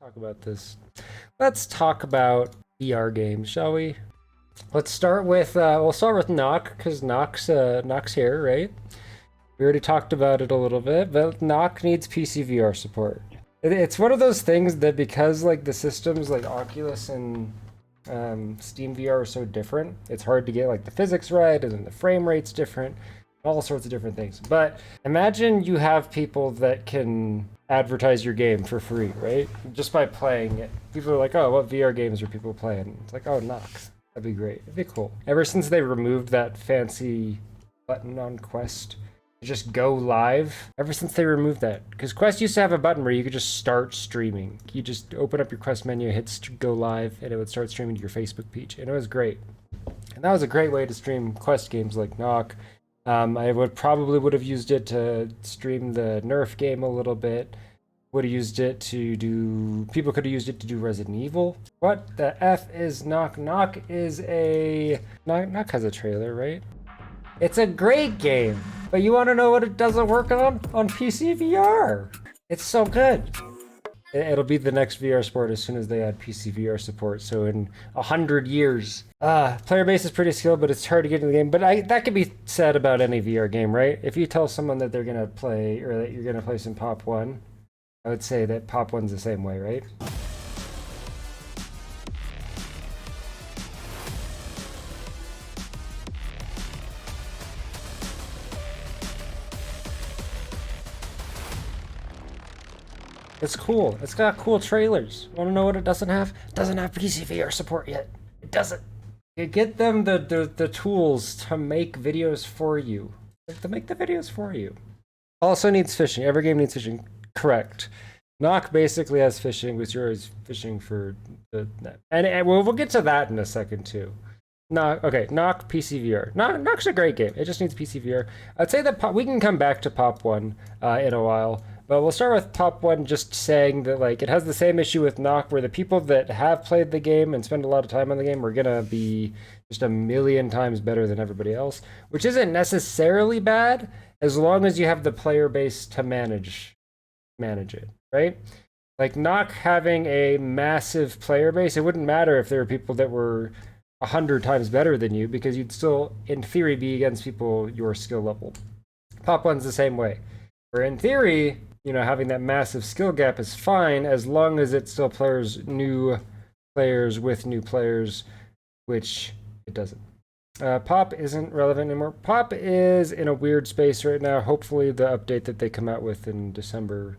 talk about this. Let's talk about VR games, shall we? Let's start with we'll start with Knock because Knock's here, right? We already talked about it a little bit, but Knock needs PC VR support. It's one of those things that because like the systems like Oculus and Steam VR are so different, it's hard to get like the physics right, and then the frame rate's different, all sorts of different things. But imagine you have people that can advertise your game for free, right? Just by playing it. People are like, oh, what VR games are people playing? It's like, oh, Knock. That'd be great. It'd be cool. Ever since they removed that fancy button on Quest, just go live, ever since they removed that. Because Quest used to have a button where you could just start streaming. You just open up your Quest menu, hit go live, and it would start streaming to your Facebook page. And it was great. And that was a great way to stream Quest games like Knock. I would have used it to stream the Nerf game a little bit. Would have used it to do... People could have used it to do Resident Evil. What the F is Knock? Knock is a... Knock has a trailer, right? It's a great game, but you want to know what it doesn't work on? On PC VR. It's so good. It'll be the next VR sport as soon as they add PC VR support. So in 100 years, player base is pretty skilled, but it's hard to get in the game. But that could be said about any VR game, right? If you tell someone that they're gonna play or that you're gonna play some Pop 1, I would say that Pop 1's the same way, right? It's cool. It's got cool trailers. Want to know what it doesn't have? It doesn't have PC VR support yet. It doesn't. You get them the tools to make videos for you. To make the videos for you. Also needs fishing. Every game needs fishing. Correct. Knock basically has fishing, which yours fishing for the net. And we'll get to that in a second too. Knock PC VR. Knock's a great game. It just needs PC VR. I'd say that we can come back to Pop 1 in a while. But we'll start with Pop 1 just saying that like it has the same issue with Knock where the people that have played the game and spend a lot of time on the game are gonna be just a million times better than everybody else, which isn't necessarily bad as long as you have the player base to manage it, right? Like Knock having a massive player base, it wouldn't matter if there were people that were 100 times better than you because you'd still, in theory, be against people your skill level. Pop 1's the same way. Where in theory, you know, having that massive skill gap is fine as long as it still players new players with new players, which it doesn't. Pop isn't relevant anymore. Pop is in a weird space right now. Hopefully the update that they come out with in December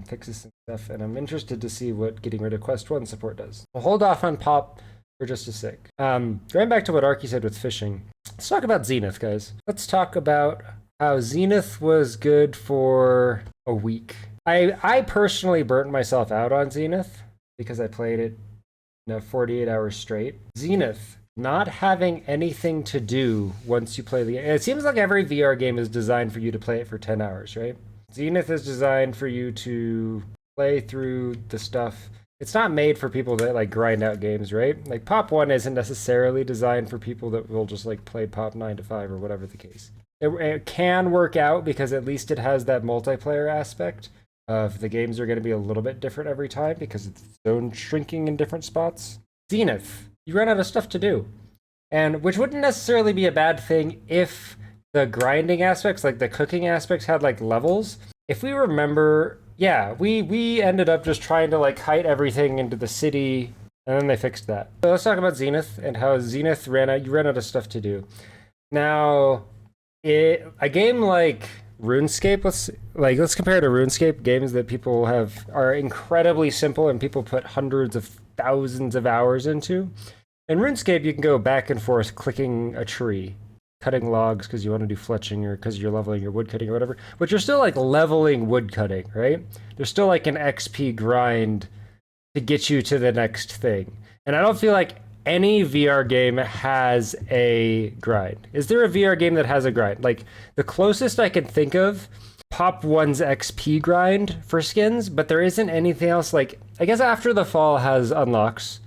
fixes some stuff, and I'm interested to see what getting rid of Quest 1 support does. We'll hold off on Pop for just a sec. Going back to what Arky said with fishing, let's talk about Zenith, guys. Let's talk about how Zenith was good for a week. I personally burnt myself out on Zenith because I played it 48 hours straight. Zenith not having anything to do once you play the game. It seems like every VR game is designed for you to play it for 10 hours, right? Zenith is designed for you to play through the stuff. It's not made for people that like grind out games, right? Like Pop 1 isn't necessarily designed for people that will just like play Pop 9 to 5 or whatever the case. It can work out because at least it has that multiplayer aspect of the games are going to be a little bit different every time because it's zone shrinking in different spots. Zenith, you run out of stuff to do. And which wouldn't necessarily be a bad thing if the grinding aspects, like the cooking aspects, had like levels. If we remember, yeah, we ended up just trying to like hide everything into the city, and then they fixed that. So let's talk about Zenith and how Zenith you ran out of stuff to do. Now, a game like RuneScape, let's compare it to RuneScape. Games that people are incredibly simple and people put hundreds of thousands of hours into. In RuneScape, you can go back and forth clicking a tree, cutting logs because you want to do fletching or because you're leveling your wood cutting or whatever. But you're still like leveling wood cutting, right? There's still like an XP grind to get you to the next thing. And I don't feel like any VR game has a grind. Is there a VR game that has a grind? Like the closest I can think of, Pop 1's XP grind for skins, but there isn't anything else. Like I guess After the Fall has unlocks.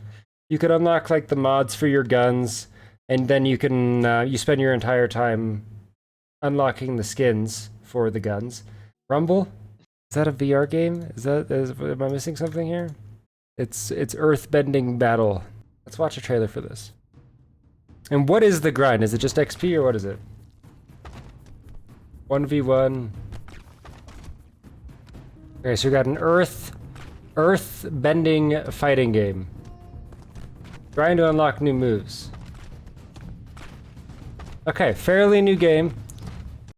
You could unlock like the mods for your guns, and then you can you spend your entire time unlocking the skins for the guns. Rumble, that a VR game? Am I missing something here? It's Earthbending Battle. Let's watch a trailer for this. And what is the grind? Is it just XP or what is it? 1v1. Okay, so we got an earth bending fighting game. Trying to unlock new moves. Okay, fairly new game.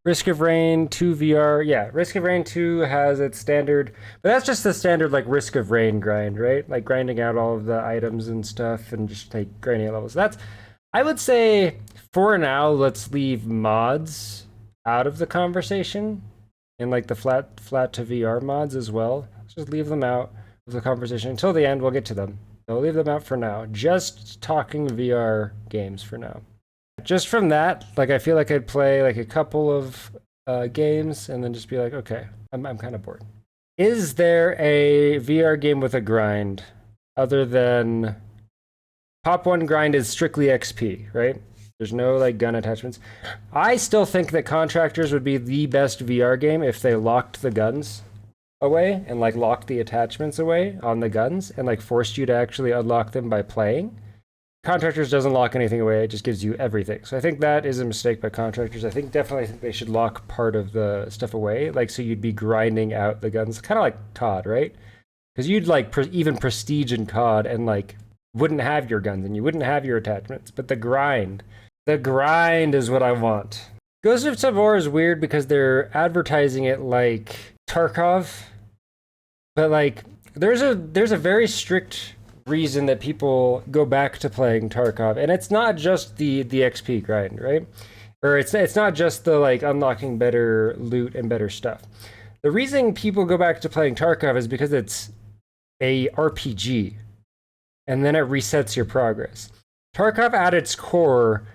Risk of Rain 2 VR. Yeah, Risk of Rain 2 has its standard, but that's just the standard like Risk of Rain grind, right? Like grinding out all of the items and stuff and just like grinding out levels. That's, I would say for now, let's leave mods out of the conversation and like the flat to VR mods as well. Let's just leave them out of the conversation until the end. We'll get to them. So we'll leave them out for now. Just talking VR games for now. Just from that, like I feel like I'd play like a couple of games and then just be like, okay, I'm kind of bored. Is there a VR game with a grind other than Pop 1 grind is strictly XP, right? There's no like gun attachments. I still think that Contractors would be the best VR game if they locked the guns away and like locked the attachments away on the guns and like forced you to actually unlock them by playing. Contractors doesn't lock anything away, it just gives you everything. So I think that is a mistake by Contractors. I definitely think they should lock part of the stuff away, like so you'd be grinding out the guns, kind of like COD, right? Because you'd like even prestige in COD and like wouldn't have your guns and you wouldn't have your attachments, but the grind is what I want. Ghost of Tabor is weird because they're advertising it like Tarkov, but like there's a very strict reason that people go back to playing Tarkov, and it's not just the XP grind, right? Or it's not just the like unlocking better loot and better stuff. The reason people go back to playing Tarkov is because it's a RPG, and then it resets your progress. Tarkov at its core,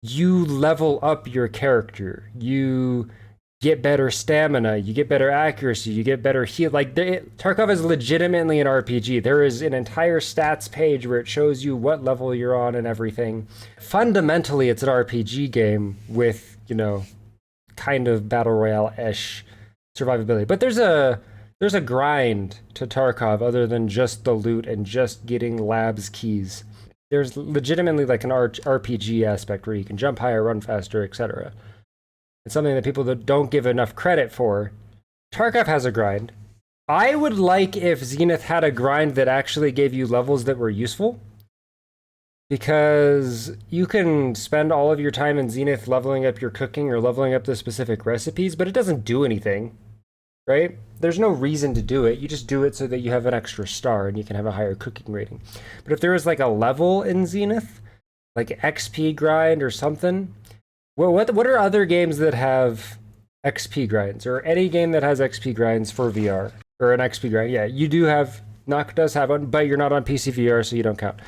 you level up your character. You get better stamina, you get better accuracy, you get better heal. Like Tarkov is legitimately an RPG. There is an entire stats page where it shows you what level you're on and everything. Fundamentally, it's an RPG game with, you know, kind of battle royale-ish survivability. But there's a grind to Tarkov other than just the loot and just getting labs keys. There's legitimately like an RPG aspect where you can jump higher, run faster, etc. It's something that people that don't give enough credit for. Tarkov has a grind. I would like if Zenith had a grind that actually gave you levels that were useful. Because you can spend all of your time in Zenith leveling up your cooking or leveling up the specific recipes, but it doesn't do anything, right? There's no reason to do it. You just do it so that you have an extra star and you can have a higher cooking rating. But if there was like a level in Zenith, like XP grind or something, well, what are other games that have XP grinds, or any game that has XP grinds for VR, or an XP grind? Yeah, you do have, Knock does have one, but you're not on PC VR, so you don't count.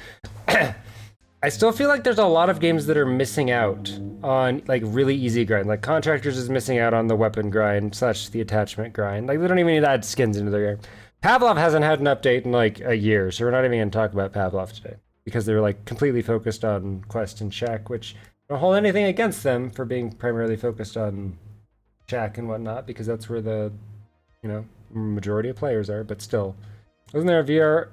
I still feel like there's a lot of games that are missing out on like really easy grind. Like Contractors is missing out on the weapon grind / the attachment grind. Like they don't even need to add skins into their game. Pavlov hasn't had an update in like a year, so we're not even going to talk about Pavlov today because they're like completely focused on Quest and Shack, which I don't hold anything against them for being primarily focused on Shack and whatnot, because that's where the, you know, majority of players are. But still, wasn't there a VR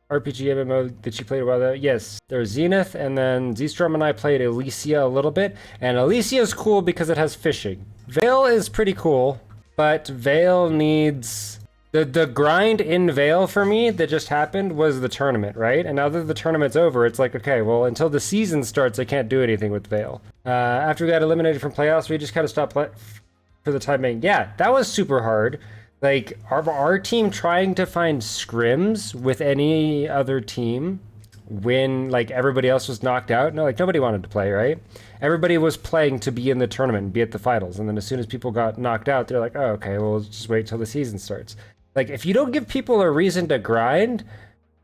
RPG MMO that you played a while ago? Yes, there's Zenith, and then Z-Strom and I played Elysia a little bit, and Elysia is cool because it has fishing. Vale is pretty cool, but Vale needs... The grind in Vale for me that just happened was the tournament, right? And now that the tournament's over, it's like, okay, well, until the season starts, I can't do anything with Vale. After we got eliminated from playoffs, we just kind of stopped for the time being. Yeah, that was super hard. Like, our team trying to find scrims with any other team when, like, everybody else was knocked out. No, like, nobody wanted to play, right? Everybody was playing to be in the tournament and be at the finals. And then as soon as people got knocked out, they're like, oh, okay, well, let's just wait till the season starts. Like, if you don't give people a reason to grind,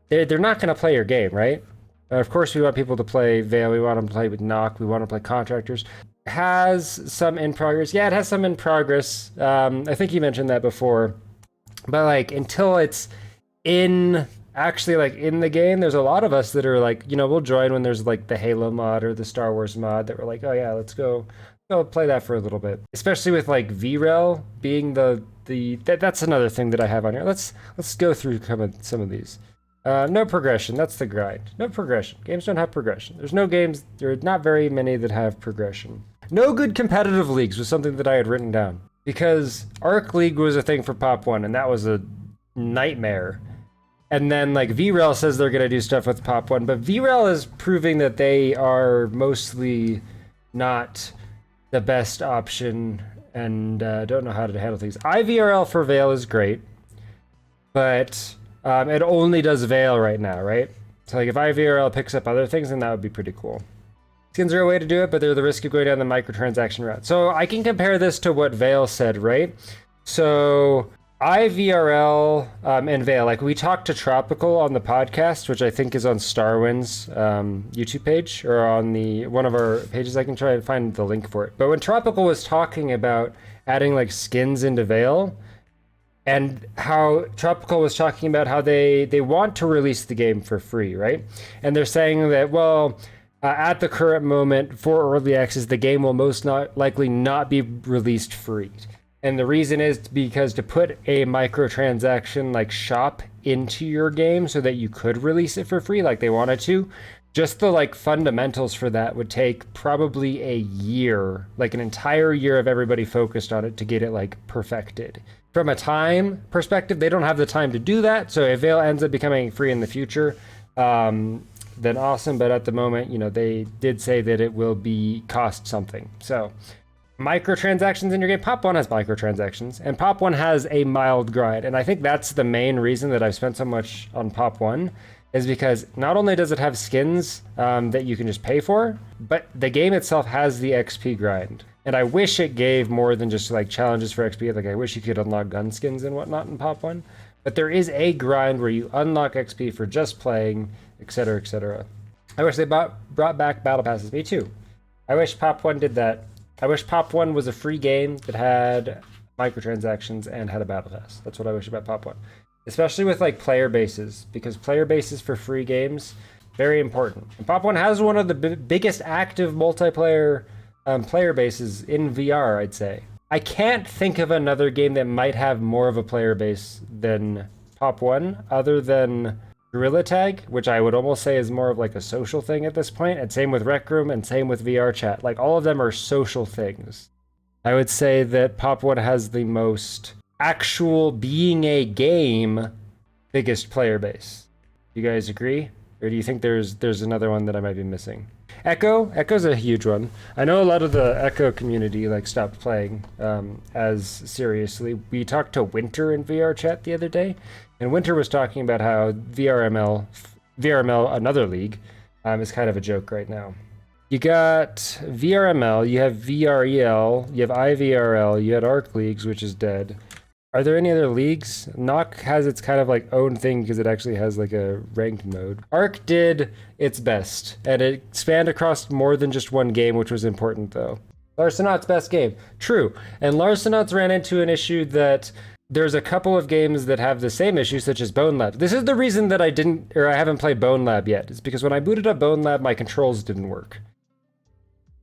they're not going to play your game, right? Of course, we want people to play Vale. We want them to play with Knock. We want to play Contractors. Has some in progress. Yeah, it has some in progress. I think you mentioned that before. But, like, until it's actually, like, in the game, there's a lot of us that are, like, you know, we'll join when there's, like, the Halo mod or the Star Wars mod that we're like, oh, yeah, let's go I'll play that for a little bit, especially with like VRAL being that's another thing that I have on here. Let's go through some of these. No progression. That's the grind. No progression. Games don't have progression. There are not very many that have progression. No good competitive leagues was something that I had written down, because Arc League was a thing for Pop 1, and that was a nightmare. And then like VRAL says they're gonna do stuff with Pop 1, but VRAL is proving that they are mostly not the best option, and don't know how to handle things. IVRL for Veil is great, but it only does Veil right now, right? So like if IVRL picks up other things, then that would be pretty cool. Skins are a way to do it, but they're the risk of going down the microtransaction route. So I can compare this to what Veil said, right? So IVRL and Veil, like we talked to Tropical on the podcast, which I think is on Starwin's YouTube page, or on one of our pages. I can try and find the link for it. But when Tropical was talking about adding like skins into Veil, and how Tropical was talking about how they want to release the game for free, right? And they're saying that, well, at the current moment for early access, the game will most likely not be released free. And the reason is because to put a microtransaction like shop into your game so that you could release it for free like they wanted to, just the like fundamentals for that would take probably a year, like an entire year of everybody focused on it to get it like perfected. From a time perspective, they don't have the time to do that. So if Veil ends up becoming free in the future, then awesome. But at the moment, you know, they did say that it will cost something. So microtransactions in your game. Pop 1 has microtransactions, and Pop 1 has a mild grind. And I think that's the main reason that I've spent so much on Pop 1, is because not only does it have skins that you can just pay for, but the game itself has the XP grind. And I wish it gave more than just like challenges for XP. Like I wish you could unlock gun skins and whatnot in Pop 1. But there is a grind where you unlock XP for just playing, etc., etc. I wish they brought back battle passes. Me too. I wish Pop 1 did that. I wish Pop 1 was a free game that had microtransactions and had a battle pass. That's what I wish about Pop 1. Especially with like player bases, because player bases for free games, very important. And Pop 1 has one of the biggest active multiplayer player bases in VR, I'd say. I can't think of another game that might have more of a player base than Pop 1, other than Gorilla Tag, which I would almost say is more of like a social thing at this point, and same with Rec Room and same with VR Chat. Like all of them are social things. I would say that Pop 1 has the most actual being a game biggest player base. You guys agree? Or do you think there's another one that I might be missing? Echo's a huge one. I know a lot of the Echo community like stopped playing as seriously. We talked to Winter in VR Chat the other day, and Winter was talking about how VRML, another league, is kind of a joke right now. You got VRML, you have VREL, you have IVRL, you had Arc Leagues, which is dead. Are there any other leagues? Nock has its kind of like own thing because it actually has like a ranked mode. Arc did its best, and it spanned across more than just one game, which was important though. Larcenauts' best game. True. And Larcenauts ran into an issue that there's a couple of games that have the same issue, such as Bone Lab. This is the reason that I haven't played Bone Lab yet. It's because when I booted up Bone Lab, my controls didn't work.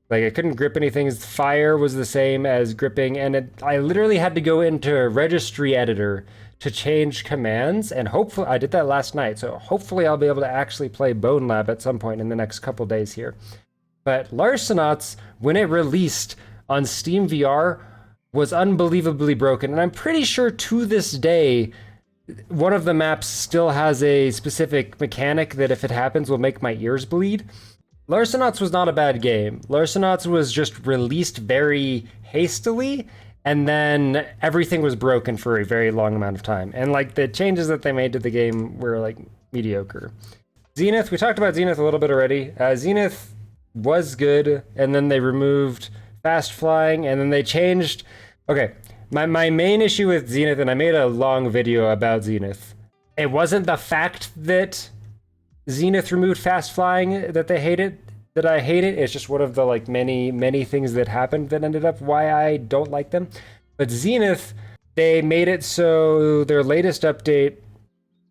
Like I couldn't grip anything. Fire was the same as gripping, and I literally had to go into Registry Editor to change commands, and hopefully, I did that last night, so hopefully I'll be able to actually play Bone Lab at some point in the next couple days here. But Larcenauts, when it released on Steam VR, was unbelievably broken, and I'm pretty sure to this day, one of the maps still has a specific mechanic that if it happens will make my ears bleed. Larcenauts was not a bad game. Larcenauts was just released very hastily, and then everything was broken for a very long amount of time. And like the changes that they made to the game were like mediocre. Zenith, we talked about Zenith a little bit already. Zenith was good, and then they removed fast flying, and then they changed. Okay, my main issue with Zenith, and I made a long video about Zenith, it wasn't the fact that Zenith removed fast flying that I hate it. It's just one of the like many things that happened that ended up why I don't like them. But Zenith, they made it so their latest update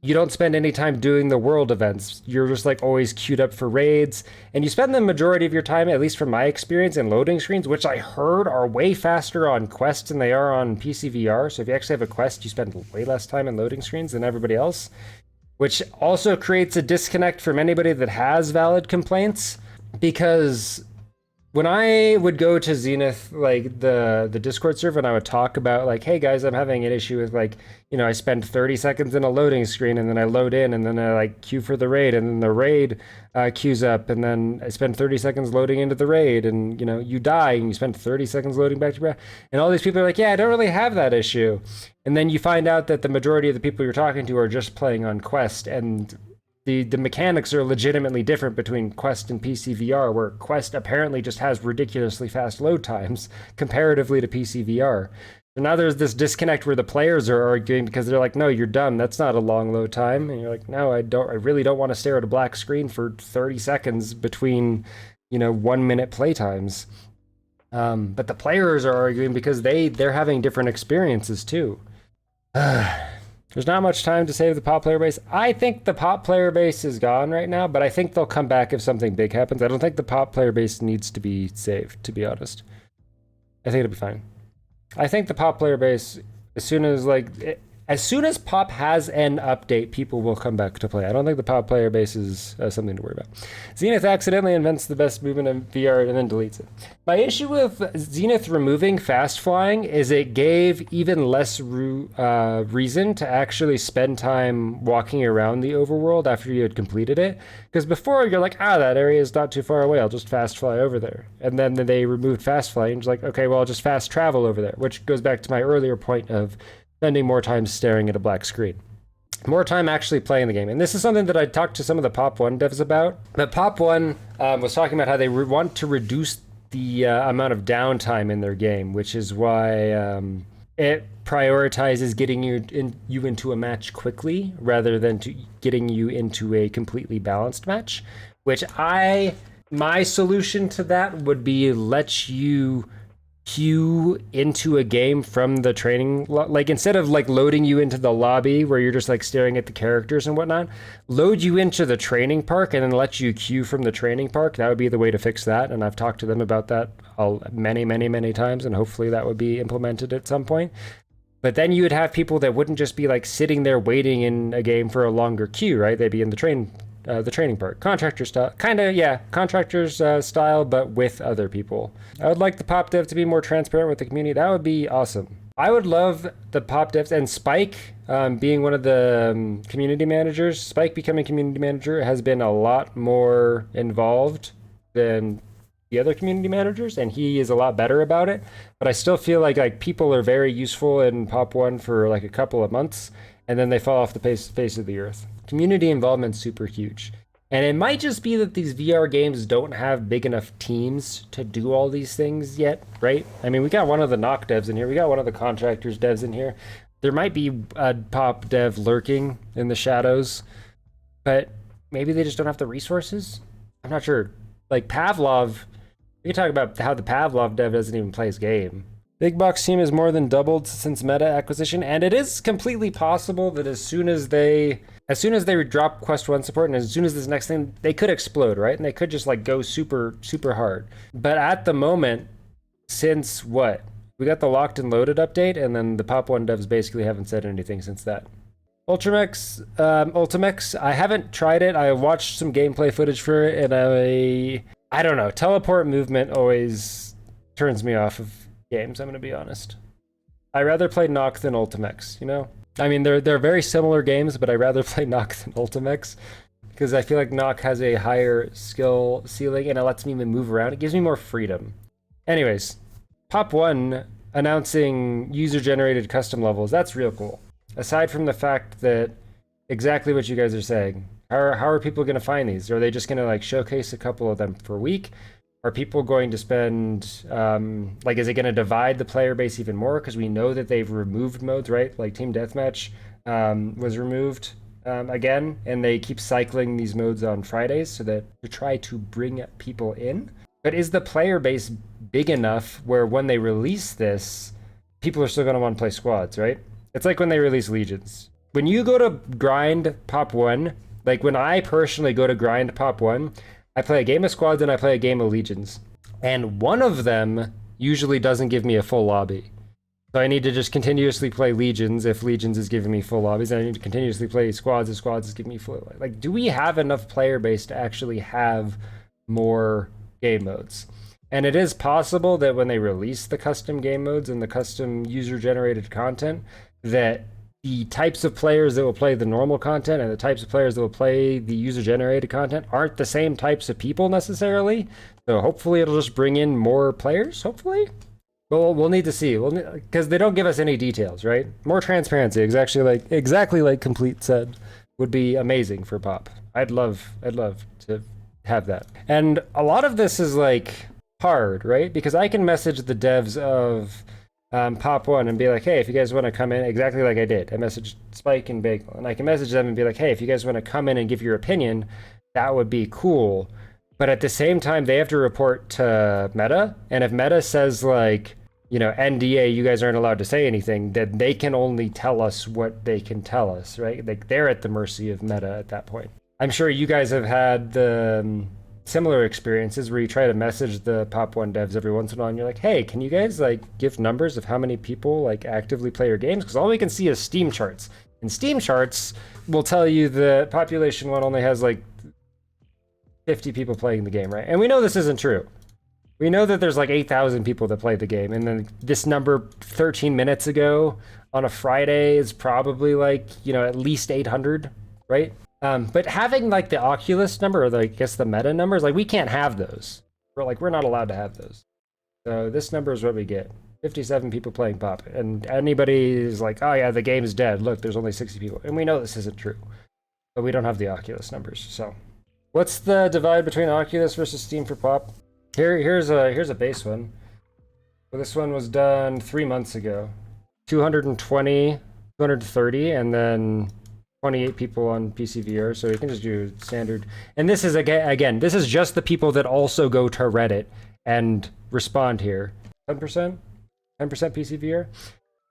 you don't spend any time doing the world events. You're just like always queued up for raids, and you spend the majority of your time, at least from my experience, in loading screens, which I heard are way faster on Quest than they are on PC VR. So if you actually have a Quest, you spend way less time in loading screens than everybody else, which also creates a disconnect from anybody that has valid complaints, because when I would go to Zenith, like the Discord server, and I would talk about like, hey guys, I'm having an issue with like, I spend 30 seconds in a loading screen, and then I load in, and then I like queue for the raid, and then the raid queues up, and then I spend 30 seconds loading into the raid, and you die, and you spend 30 seconds loading back to back, and all these people are like, yeah, I don't really have that issue, and then you find out that the majority of the people you're talking to are just playing on Quest, and the mechanics are legitimately different between Quest and PC VR, where Quest apparently just has ridiculously fast load times comparatively to PC VR. So now there's this disconnect where the players are arguing because they're like, no, you're dumb. That's not a long load time. And you're like, no, I really don't want to stare at a black screen for 30 seconds between, 1 minute playtimes. But the players are arguing because they're having different experiences too. There's not much time to save the pop player base. I think the pop player base is gone right now, but I think they'll come back if something big happens. I don't think the pop player base needs to be saved, to be honest. I think it'll be fine. I think the pop player base, as soon as pop has an update, people will come back to play. I don't think the pop player base is something to worry about. Zenith accidentally invents the best movement in VR and then deletes it. My issue with Zenith removing fast flying is it gave even less reason to actually spend time walking around the overworld after you had completed it. Because before you're like, that area is not too far away, I'll just fast fly over there. And then they removed fast flying, and it's like, okay, well, I'll just fast travel over there, which goes back to my earlier point of spending more time staring at a black screen. More time actually playing the game. And this is something that I talked to some of the Pop 1 devs about. But Pop 1 was talking about how they want to reduce the amount of downtime in their game, which is why it prioritizes getting you into a match quickly rather than getting you into a completely balanced match. Which my solution to that would be let you queue into a game from the training, like instead of like loading you into the lobby where you're just like staring at the characters and whatnot, load you into the training park and then let you queue from the training park. That would be the way to fix that, and I've talked to them about that many times, and hopefully that would be implemented at some point. But then you would have people that wouldn't just be like sitting there waiting in a game for a longer queue, right? They'd be in the training part. Contractor style. Contractor's style, but with other people. I would like the pop dev to be more transparent with the community. That would be awesome. I would love the pop devs, and Spike being one of the community managers. Spike becoming community manager has been a lot more involved than the other community managers, and he is a lot better about it. But I still feel like people are very useful in Pop 1 for like a couple of months, and then they fall off the face of the earth. Community involvement's super huge. And it might just be that these VR games don't have big enough teams to do all these things yet, right? I mean, we got one of the knock devs in here. We got one of the contractors devs in here. There might be a pop dev lurking in the shadows, but maybe they just don't have the resources? I'm not sure. Like Pavlov, we can talk about how the Pavlov dev doesn't even play his game. Big Box team has more than doubled since Meta acquisition, and it is completely possible that as soon as they drop Quest 1 support and as soon as this next thing, they could explode, right? And they could just like go super hard. But at the moment, since what? We got the locked and loaded update, and then the Pop 1 devs basically haven't said anything since that. Ultimex, I haven't tried it. I watched some gameplay footage for it, and I don't know. Teleport movement always turns me off of games, I'm gonna be honest. I rather play Nock than Ultimex, I mean, they're very similar games, but I rather play Nock than Ultimex because I feel like Nock has a higher skill ceiling and it lets me even move around. It gives me more freedom. Anyways, Pop 1 announcing user-generated custom levels. That's real cool. Aside from the fact that exactly what you guys are saying, how are people going to find these? Are they just going to like showcase a couple of them per week? Are people going to spend, is it going to divide the player base even more? Because we know that they've removed modes, right? Like Team Deathmatch was removed again, and they keep cycling these modes on Fridays so that to try to bring people in. But is the player base big enough where when they release this, people are still going to want to play squads, right? It's like when they release Legions, when you go to grind Pop 1, like when I personally go to grind Pop 1, I play a game of squads and I play a game of legions. And one of them usually doesn't give me a full lobby. So I need to just continuously play legions if legions is giving me full lobbies. And I need to continuously play squads if squads is giving me full lobbies. Like, do we have enough player base to actually have more game modes? And it is possible that when they release the custom game modes and the custom user-generated content, that the types of players that will play the normal content and the types of players that will play the user-generated content aren't the same types of people necessarily. So hopefully it'll just bring in more players, hopefully? Well, we'll need to see. Because they don't give us any details, right? More transparency, exactly like Complete said, would be amazing for Pop. I'd love to have that. And a lot of this is like hard, right? Because I can message the devs of Pop 1 and be like, hey, if you guys want to come in, exactly like I did. I messaged Spike and Bagel, and I can message them and be like, hey, if you guys want to come in and give your opinion, that would be cool. But at the same time, they have to report to Meta, and if Meta says like, you know, NDA, you guys aren't allowed to say anything, then they can only tell us what they can tell us, right? Like they're at the mercy of Meta at that point. I'm sure you guys have had the similar experiences where you try to message the Pop 1 devs every once in a while and you're like, hey, can you guys like give numbers of how many people like actively play your games? Because all we can see is Steam charts. And Steam charts will tell you that population 1 only has like 50 people playing the game, right? And we know this isn't true. We know that there's like 8,000 people that play the game, and then this number 13 minutes ago on a Friday is probably like, you know, at least 800, right? But having like the Oculus number, or I guess the Meta numbers, like we can't have those. We're not allowed to have those. So this number is what we get. 57 people playing Pop, and anybody is like, oh yeah, the game is dead. Look, there's only 60 people, and we know this isn't true, but we don't have the Oculus numbers. So, what's the divide between Oculus versus Steam for Pop? Here's a base one. So this one was done 3 months ago. 220, 230, and then 28 people on PC VR. So you can just do standard. And this is again, this is just the people that also go to Reddit and respond here. 10%? 10% PC VR?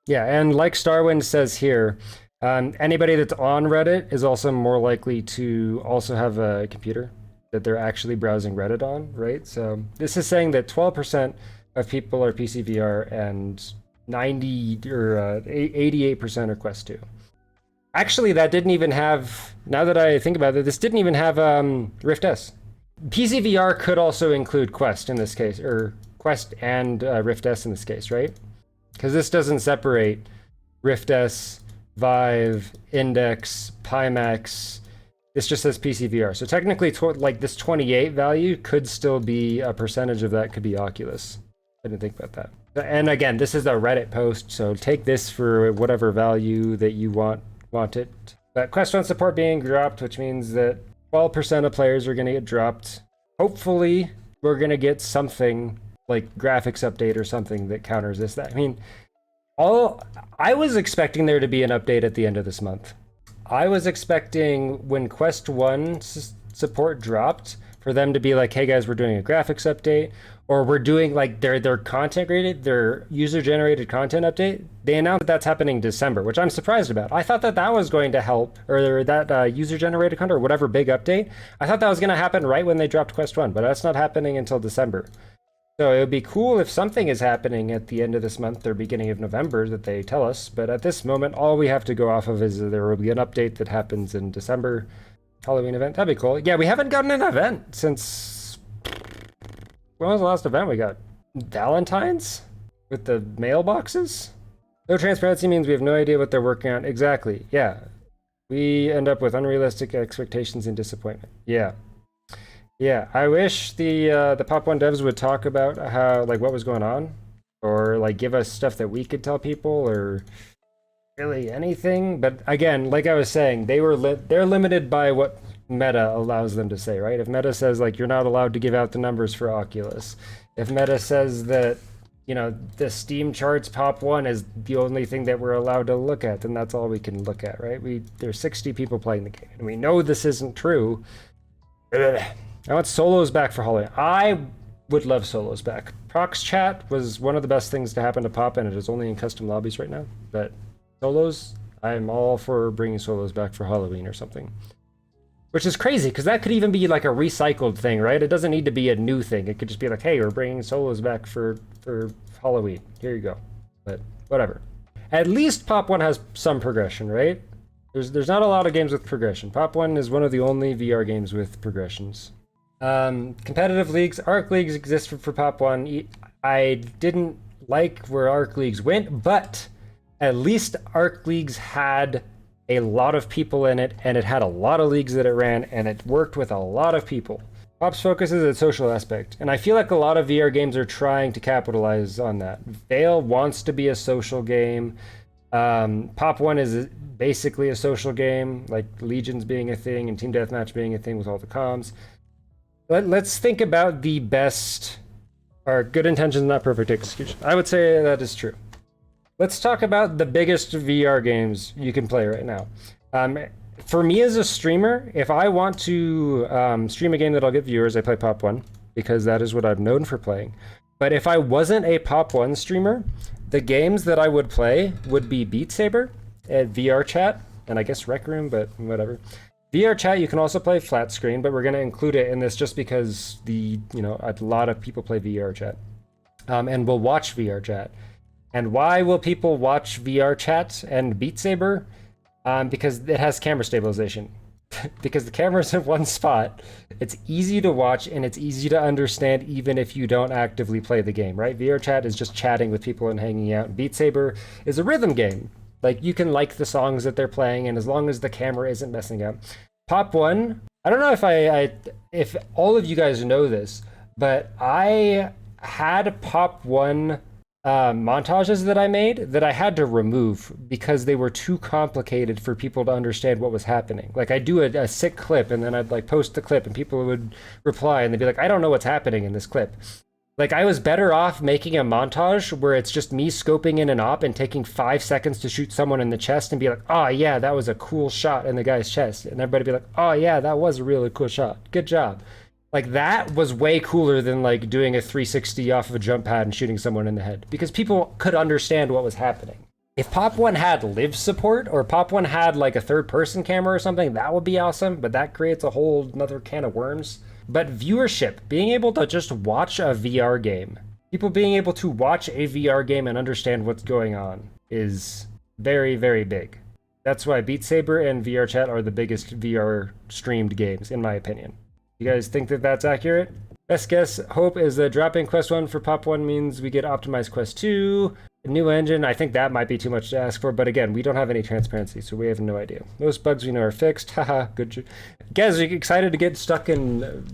Yeah, and like Starwind says here, anybody that's on Reddit is also more likely to also have a computer that they're actually browsing Reddit on, right? So this is saying that 12% of people are PC VR and 88% are Quest 2. Actually, that didn't even have, now that I think about it, this didn't even have Rift S. PC VR could also include Quest in this case, or Quest and Rift S in this case, right? Because this doesn't separate Rift S, Vive, Index, Pimax. This just says PC VR. So technically, like this 28 value could still be a percentage of that could be Oculus. I didn't think about that. And again, this is a Reddit post, so take this for whatever value that you want it. But Quest 1 support being dropped, which means that 12% of players are going to get dropped. Hopefully, we're going to get something like graphics update or something that counters this. I mean, I was expecting there to be an update at the end of this month. I was expecting when Quest 1 support dropped for them to be like, hey guys, we're doing a graphics update, or we're doing like their content graded, their user-generated content update. They announced that that's happening in December, which I'm surprised about. I thought that that was going to help, or that user-generated content or whatever big update. I thought that was going to happen right when they dropped Quest 1, but that's not happening until December. So it would be cool if something is happening at the end of this month or beginning of November that they tell us. But at this moment, all we have to go off of is there will be an update that happens in December. Halloween event. That'd be cool. Yeah, we haven't gotten an event since... When was the last event we got? Valentine's? With the mailboxes? No transparency means we have no idea what they're working on. Exactly. Yeah. We end up with unrealistic expectations and disappointment. Yeah. Yeah, I wish the Pop 1 devs would talk about how, like, what was going on, or like give us stuff that we could tell people, or really anything. But again, like I was saying, they're limited by what Meta allows them to say, right? If Meta says like you're not allowed to give out the numbers for Oculus, if Meta says that, you know, the Steam charts Pop 1 is the only thing that we're allowed to look at, then that's all we can look at, right? There's 60 people playing the game, and we know this isn't true. I want solos back for Halloween. I would love solos back. Prox chat was one of the best things to happen to Pop, and it is only in custom lobbies right now. But solos, I'm all for bringing solos back for Halloween or something. Which is crazy, because that could even be like a recycled thing, right? It doesn't need to be a new thing. It could just be like, hey, we're bringing solos back for Halloween. Here you go. But whatever. At least Pop 1 has some progression, right? There's not a lot of games with progression. Pop 1 is one of the only VR games with progressions. Competitive leagues, Arc Leagues exist for Pop 1. I didn't like where Arc Leagues went, but at least Arc Leagues had a lot of people in it, and it had a lot of leagues that it ran, and it worked with a lot of people. Pop's focus is a social aspect, and I feel like a lot of VR games are trying to capitalize on that. Veil wants to be a social game. Pop 1 is basically a social game, like Legions being a thing and Team Deathmatch being a thing with all the comms. Let's think about the best, or good intentions, not perfect execution. I would say that is true. Let's talk about the biggest VR games you can play right now. For me as a streamer, if I want to stream a game that'll get viewers, I play Pop 1, because that is what I'm known for playing. But if I wasn't a Pop 1 streamer, the games that I would play would be Beat Saber, and VR Chat, and I guess Rec Room, but whatever. VR Chat, you can also play flat screen, but we're going to include it in this just because a lot of people play VR Chat, and will watch VR Chat. And why will people watch VR Chat and Beat Saber? Because it has camera stabilization. Because the camera's in one spot, it's easy to watch and it's easy to understand even if you don't actively play the game, right? VR Chat is just chatting with people and hanging out. Beat Saber is a rhythm game. Like, you can like the songs that they're playing, and as long as the camera isn't messing up. Pop 1, I don't know if all of you guys know this, but I had Pop 1 montages that I made that I had to remove because they were too complicated for people to understand what was happening. Like, I'd do a sick clip, and then I'd like post the clip, and people would reply, and they'd be like, I don't know what's happening in this clip. Like, I was better off making a montage where it's just me scoping in an op and taking 5 seconds to shoot someone in the chest and be like, oh yeah, that was a cool shot in the guy's chest. And everybody be like, oh yeah, that was a really cool shot. Good job. Like, that was way cooler than like doing a 360 off of a jump pad and shooting someone in the head, because people could understand what was happening. If Pop 1 had live support, or Pop 1 had like a third person camera or something, that would be awesome, but that creates a whole another can of worms. But viewership, being able to just watch a VR game, people being able to watch a VR game and understand what's going on is very, very big. That's why Beat Saber and VR Chat are the biggest VR streamed games, in my opinion. You guys think that that's accurate? Best guess, hope, is that dropping Quest 1 for Pop 1 means we get optimized Quest 2. A new engine, I think that might be too much to ask for, but again, we don't have any transparency, so we have no idea. Most bugs we know are fixed. Haha, good. Guys, are you excited to get stuck in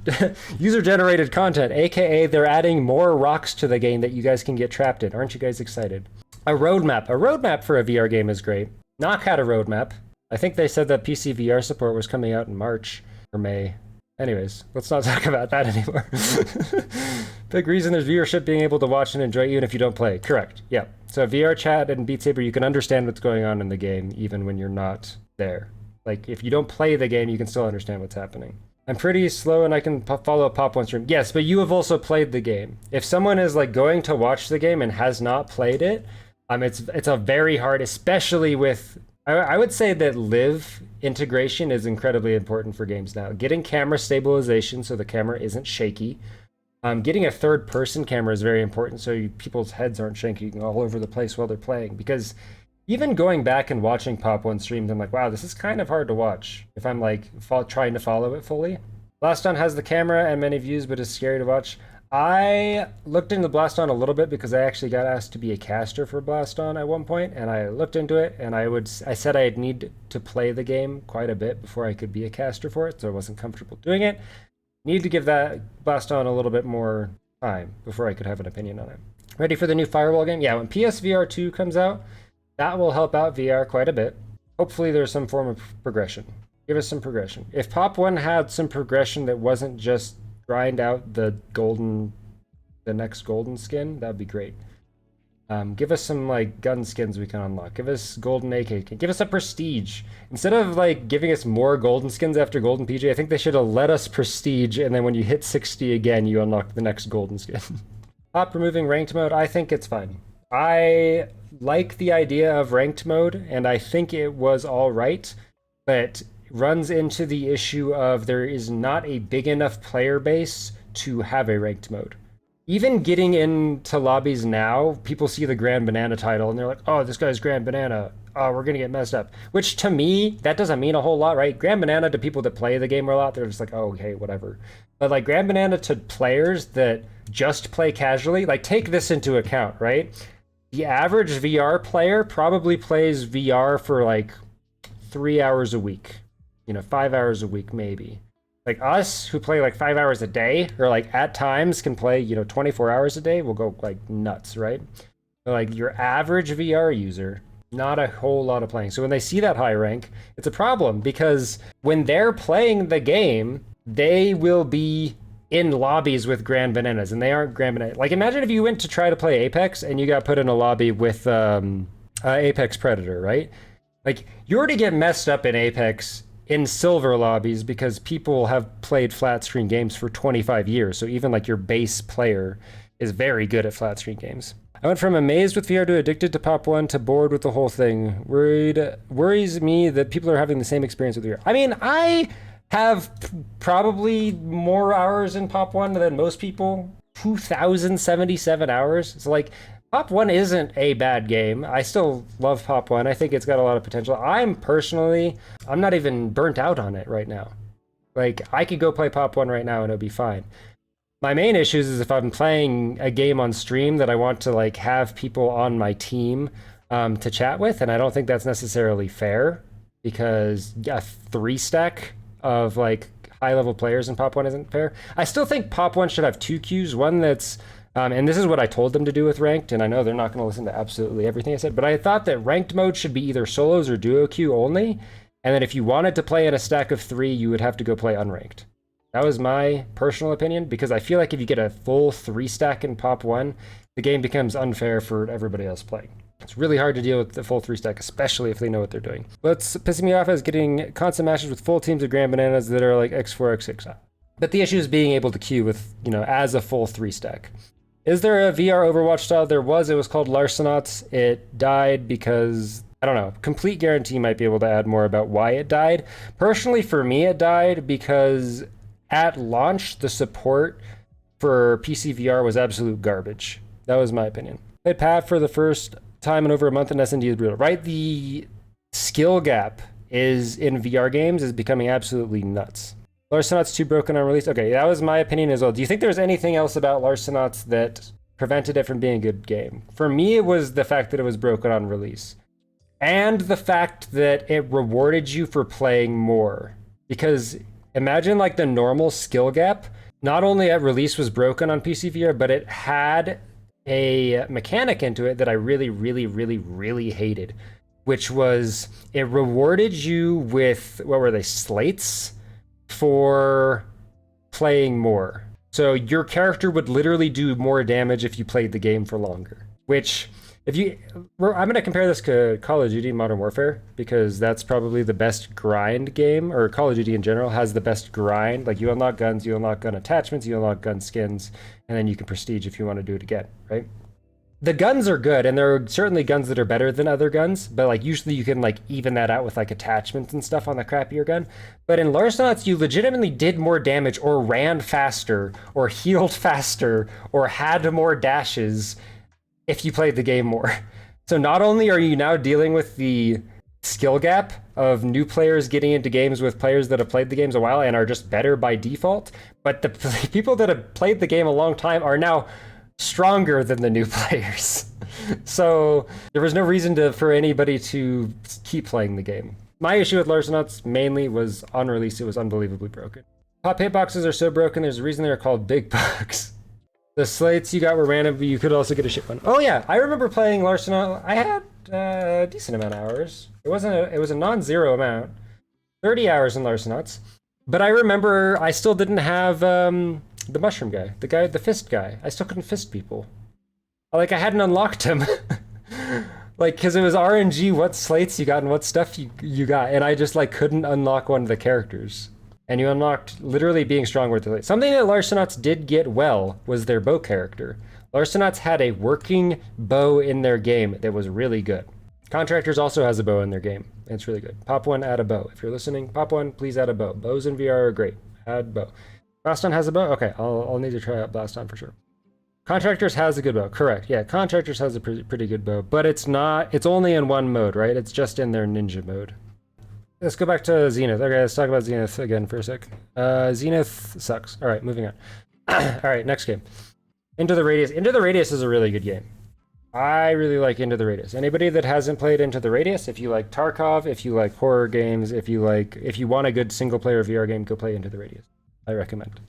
user-generated content, aka they're adding more rocks to the game that you guys can get trapped in. Aren't you guys excited? A roadmap for a VR game is great. Knock had a roadmap. I think they said that PC VR support was coming out in March or May. Anyways, let's not talk about that anymore. Big reason there's viewership, being able to watch and enjoy even if you don't play. Correct. Yeah. So VR Chat and Beat Saber, you can understand what's going on in the game even when you're not there. Like, if you don't play the game, you can still understand what's happening. I'm pretty slow and I can follow a Pop 1 stream. Yes, but you have also played the game. If someone is like going to watch the game and has not played it, it's a very hard, especially with, I would say that live integration is incredibly important for games now. Getting camera stabilization so the camera isn't shaky. Getting a third-person camera is very important so people's heads aren't shaking all over the place while they're playing. Because even going back and watching Pop 1 streams, I'm like, wow, this is kind of hard to watch if I'm like trying to follow it fully. Blaston has the camera and many views, but is scary to watch. I looked into Blaston a little bit because I actually got asked to be a caster for Blaston at one point, and I looked into it, and I said I'd need to play the game quite a bit before I could be a caster for it, so I wasn't comfortable doing it. Need to give that Blaston a little bit more time before I could have an opinion on it. Ready for the new Firewall game? Yeah, when PSVR 2 comes out, that will help out VR quite a bit. Hopefully there's some form of progression. Give us some progression. If Pop 1 had some progression that wasn't just grind out the next golden skin, that'd be great. Give us some like gun skins we can unlock. Give us golden AK. Give us a prestige. Instead of like giving us more golden skins after golden PG, I think they should have let us prestige, and then when you hit 60 again, you unlock the next golden skin. Pop removing ranked mode, I think it's fine. I like the idea of ranked mode, and I think it was all right, but runs into the issue of there is not a big enough player base to have a ranked mode. Even getting into lobbies now, people see the Grand Banana title and they're like, oh, this guy's Grand Banana. Oh, we're going to get messed up. Which to me, that doesn't mean a whole lot, right? Grand Banana to people that play the game a lot, they're just like, oh, okay, whatever. But like Grand Banana to players that just play casually, like take this into account, right? The average VR player probably plays VR for like 3 hours a week, 5 hours a week, maybe. Like us who play like 5 hours a day, or like at times can play 24 hours a day, will go like nuts, right? But like your average VR user, not a whole lot of playing. So when they see that high rank, it's a problem, because when they're playing the game, they will be in lobbies with Grand Bananas, and they aren't Grand Bananas. Like imagine if you went to try to play Apex and you got put in a lobby with Apex Predator, right? Like you already get messed up in Apex in silver lobbies because people have played flat screen games for 25 years. So even like your base player is very good at flat screen games. I went from amazed with VR to addicted to Pop 1 to bored with the whole thing. Worries me that people are having the same experience with VR. I mean, I have probably more hours in Pop 1 than most people. 2,077 hours. So like Pop 1 isn't a bad game. I still love Pop 1. I think it's got a lot of potential. I'm not even burnt out on it right now. Like, I could go play Pop 1 right now and it'll be fine. My main issues is if I'm playing a game on stream that I want to like have people on my team to chat with, and I don't think that's necessarily fair, because a 3-stack of like high-level players in Pop 1 isn't fair. I still think Pop 1 should have 2 queues, one that's and this is what I told them to do with ranked, and I know they're not going to listen to absolutely everything I said, but I thought that ranked mode should be either solos or duo queue only, and then if you wanted to play in a stack of 3, you would have to go play unranked. That was my personal opinion, because I feel like if you get a full 3-stack in Pop 1, the game becomes unfair for everybody else playing. It's really hard to deal with the full 3-stack, especially if they know what they're doing. What's pissing me off is getting constant matches with full teams of Grand Bananas that are like X4, X6. But the issue is being able to queue with, as a full 3-stack. Is there a VR Overwatch style? There was. It was called Larcenauts. It died because, I don't know, Complete Guarantee might be able to add more about why it died. Personally, for me, it died because at launch, the support for PC VR was absolute garbage. That was my opinion. Played PAV for the first time in over a month, and S&D is brutal. Right? The skill gap in VR games is becoming absolutely nuts. Larcenauts 2 broken on release. Okay, that was my opinion as well. Do you think there's anything else about Larcenauts that prevented it from being a good game? For me, it was the fact that it was broken on release. And the fact that it rewarded you for playing more. Because imagine like the normal skill gap, not only at release was broken on PC VR, but it had a mechanic into it that I really, really, really, really hated. Which was, it rewarded you with, what were they, slates? For playing more. So your character would literally do more damage if you played the game for longer. Which, I'm going to compare this to Call of Duty Modern Warfare, because that's probably the best grind game, or Call of Duty in general has the best grind. Like you unlock guns, you unlock gun attachments, you unlock gun skins, and then you can prestige if you want to do it again, right? The guns are good, and there are certainly guns that are better than other guns, but like usually you can like even that out with like attachments and stuff on the crappier gun. But in Larcenauts, you legitimately did more damage, or ran faster, or healed faster, or had more dashes if you played the game more. So not only are you now dealing with the skill gap of new players getting into games with players that have played the games a while and are just better by default, but the people that have played the game a long time are now stronger than the new players. So there was no reason for anybody to keep playing the game. My issue with Larcenauts mainly was on release, it was unbelievably broken. Pop hitboxes are so broken, there's a reason they're called big bugs. The slates you got were random, but you could also get a shit one. Oh yeah, I remember playing Larcenauts. I had a decent amount of hours. It was a non-zero amount. 30 hours in Larcenauts. But I remember I still didn't have the mushroom guy, the fist guy. I still couldn't fist people. Like, I hadn't unlocked him. Like, because it was RNG what slates you got and what stuff you got, and I just, like, couldn't unlock one of the characters. And you unlocked literally being strong with the slates. Something that Larcenauts did get well was their bow character. Larcenauts had a working bow in their game that was really good. Contractors also has a bow in their game. It's really good. Pop one, add a bow. If you're listening, Pop one, please add a bow. Bows in VR are great. Add bow. Blaston has a bow? Okay, I'll need to try out Blaston for sure. Contractors has a good bow. Correct. Yeah, Contractors has a pretty good bow, but it's only in one mode, right? It's just in their ninja mode. Let's go back to Zenith. Okay, let's talk about Zenith again for a sec. Zenith sucks. All right, moving on. All right, next game. Into the Radius. Into the Radius is a really good game. I really like Into the Radius. Anybody that hasn't played Into the Radius, if you like Tarkov, if you like horror games, if you want a good single player VR game, go play Into the Radius. I recommend.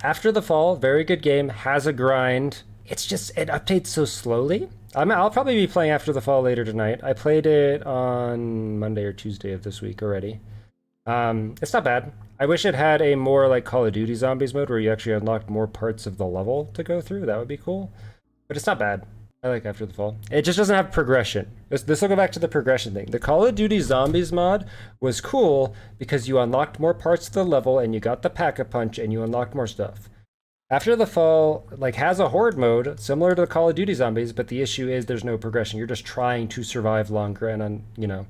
After the Fall, very good game, has a grind. It's just, it updates so slowly. I'll probably be playing After the Fall later tonight. I played it on Monday or Tuesday of this week already. It's not bad. I wish it had a more like Call of Duty Zombies mode where you actually unlocked more parts of the level to go through. That would be cool. But it's not bad. I like After the Fall. It just doesn't have progression. This will go back to the progression thing. The Call of Duty Zombies mod was cool because you unlocked more parts of the level and you got the Pack-a-Punch and you unlocked more stuff. After the Fall has a horde mode similar to the Call of Duty Zombies, but the issue is there's no progression. You're just trying to survive longer and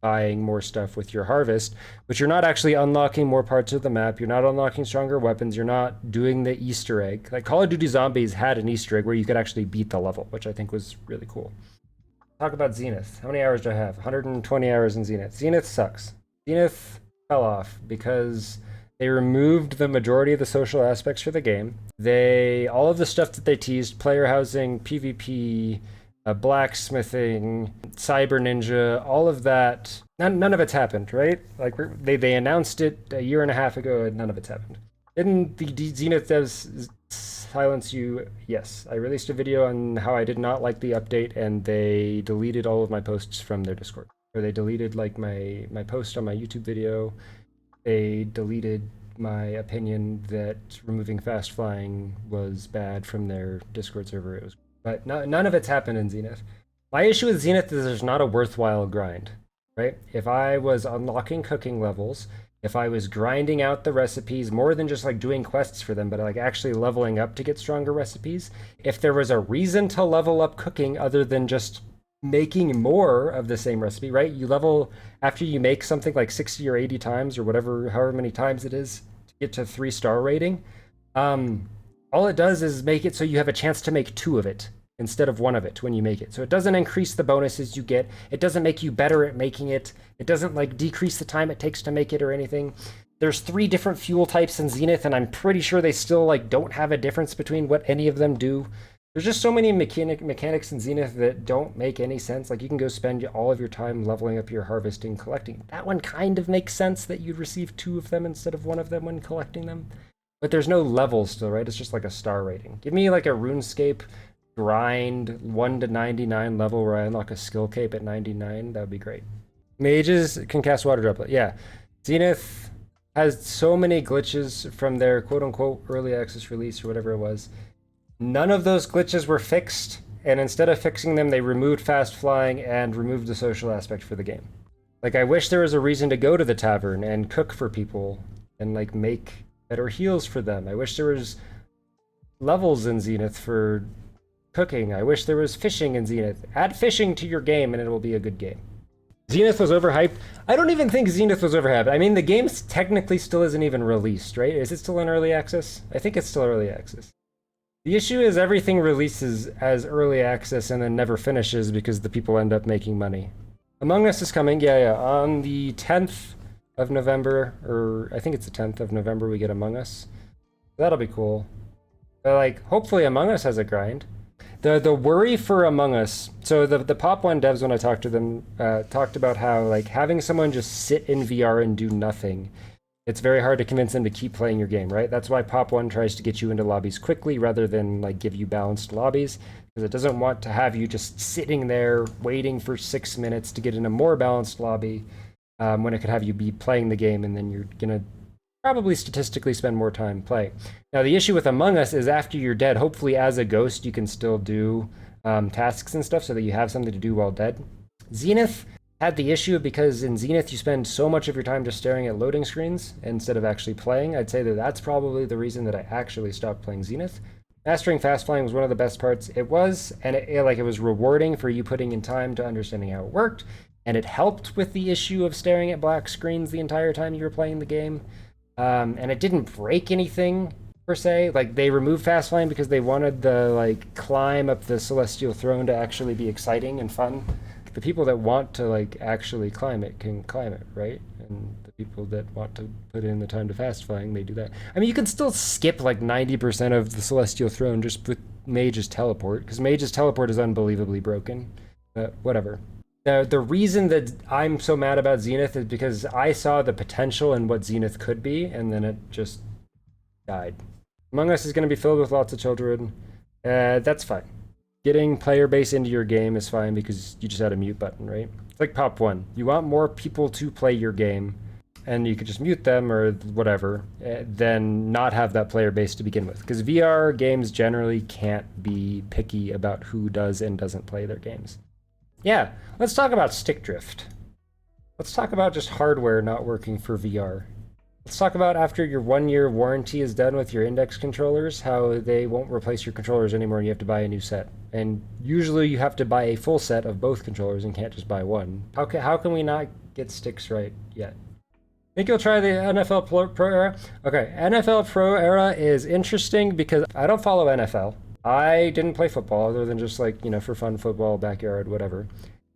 buying more stuff with your harvest, but you're not actually unlocking more parts of the map. You're not unlocking stronger weapons. You're not doing the Easter egg. Like Call of Duty Zombies had an Easter egg where you could actually beat the level, which I think was really cool. Talk about Zenith. How many hours do I have? 120 hours in Zenith. Zenith sucks. Zenith fell off because they removed the majority of the social aspects for the game. All of the stuff that they teased, player housing, PvP, blacksmithing, cyber ninja, all of that, none of it's happened, right? Like they announced it a year and a half ago and none of it's happened. Didn't the Zenith devs silence you? Yes. I released a video on how I did not like the update and they deleted all of my posts from their Discord. Or they deleted like my post on my YouTube video. They deleted my opinion that removing fast flying was bad from their Discord server. But none of it's happened in Zenith. My issue with Zenith is there's not a worthwhile grind, right? If I was unlocking cooking levels, if I was grinding out the recipes more than just like doing quests for them, but like actually leveling up to get stronger recipes, if there was a reason to level up cooking other than just making more of the same recipe, right? You level after you make something like 60 or 80 times or whatever, however many times it is to get to 3-star rating. All it does is make it so you have a chance to make 2 of it instead of 1 of it when you make it. So it doesn't increase the bonuses you get. It doesn't make you better at making it. It doesn't like decrease the time it takes to make it or anything. There's 3 different fuel types in Zenith, and I'm pretty sure they still like don't have a difference between what any of them do. There's just so many mechanics in Zenith that don't make any sense. Like you can go spend all of your time leveling up your harvesting, collecting. That one kind of makes sense that you'd receive 2 of them instead of 1 of them when collecting them. But there's no levels still, right? It's just like a star rating. Give me like a RuneScape grind 1 to 99 level where I unlock a skill cape at 99. That would be great. Mages can cast water droplet. Yeah. Zenith has so many glitches from their quote-unquote early access release or whatever it was. None of those glitches were fixed, and instead of fixing them, they removed fast flying and removed the social aspect for the game. Like, I wish there was a reason to go to the tavern and cook for people and, like, make better heals for them. I wish there was levels in Zenith for cooking. I wish there was fishing in Zenith. Add fishing to your game, and it will be a good game. Zenith was overhyped. I don't even think Zenith was overhyped. I mean, the game technically still isn't even released, right? Is it still in early access? I think it's still early access. The issue is everything releases as early access and then never finishes because the people end up making money. Among Us is coming, yeah, on the 10th of November, or I think it's the 10th of November we get Among Us. That'll be cool. But like, hopefully Among Us has a grind. The worry for Among Us, so the Pop 1 devs, when I talked to them, talked about how like having someone just sit in VR and do nothing, it's very hard to convince them to keep playing your game, right? That's why Pop 1 tries to get you into lobbies quickly rather than like give you balanced lobbies, because it doesn't want to have you just sitting there waiting for 6 minutes to get in a more balanced lobby when it could have you be playing the game and then you're gonna probably statistically spend more time playing. Now the issue with Among Us is after you're dead, hopefully as a ghost you can still do tasks and stuff so that you have something to do while dead. Zenith had the issue because in Zenith you spend so much of your time just staring at loading screens instead of actually playing. I'd say that that's probably the reason that I actually stopped playing Zenith. Mastering fast flying was one of the best parts. It was, and it was rewarding for you putting in time to understanding how it worked, and it helped with the issue of staring at black screens the entire time you were playing the game. And it didn't break anything per se. Like, they removed fast flying because they wanted the like climb up the celestial throne to actually be exciting and fun. The people that want to like actually climb it can climb it, right? And the people that want to put in the time to fast flying, they do that. I mean, you can still skip like 90% of the celestial throne just with Mage's teleport, because Mage's teleport is unbelievably broken. But whatever. The reason that I'm so mad about Zenith is because I saw the potential in what Zenith could be, and then it just died. Among Us is going to be filled with lots of children. That's fine. Getting player base into your game is fine because you just had a mute button, right? It's like Pop 1. You want more people to play your game, and you could just mute them or whatever, than not have that player base to begin with. Because VR games generally can't be picky about who does and doesn't play their games. Yeah, let's talk about stick drift. Let's talk about just hardware not working for VR. Let's talk about after your 1-year warranty is done with your index controllers, how they won't replace your controllers anymore and you have to buy a new set. And usually you have to buy a full set of both controllers and can't just buy one. How can we not get sticks right yet? Think you'll try the NFL Pro Era? Okay, NFL Pro Era is interesting because I don't follow NFL. I didn't play football other than just like, for fun, football, backyard, whatever.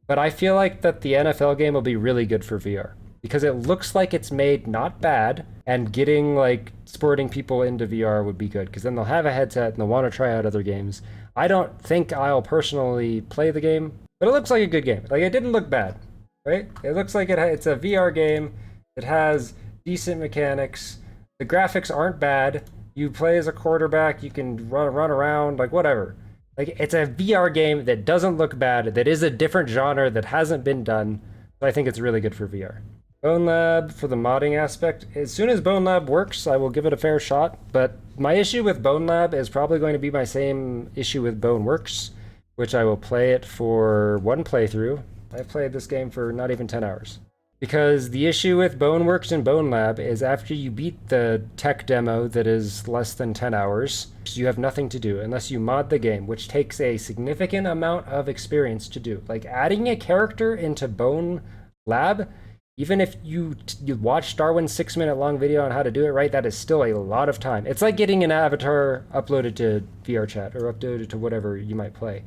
But I feel like that the NFL game will be really good for VR because it looks like it's made not bad, and getting like sporting people into VR would be good because then they'll have a headset and they'll want to try out other games. I don't think I'll personally play the game, but it looks like a good game. Like, it didn't look bad, right? It looks like it's a VR game. It has decent mechanics. The graphics aren't bad. You play as a quarterback, you can run around, like whatever. Like, it's a VR game that doesn't look bad, that is a different genre that hasn't been done. So I think it's really good for VR. Bone Lab for the modding aspect. As soon as Bone Lab works, I will give it a fair shot. But my issue with Bone Lab is probably going to be my same issue with Boneworks, which I will play it for one playthrough. I've played this game for not even 10 hours. Because the issue with Boneworks and Bone Lab is after you beat the tech demo that is less than 10 hours, you have nothing to do unless you mod the game, which takes a significant amount of experience to do. Like, adding a character into Bone Lab, even if you watch Darwin's 6-minute long video on how to do it right, that is still a lot of time. It's like getting an avatar uploaded to VRChat or uploaded to whatever you might play.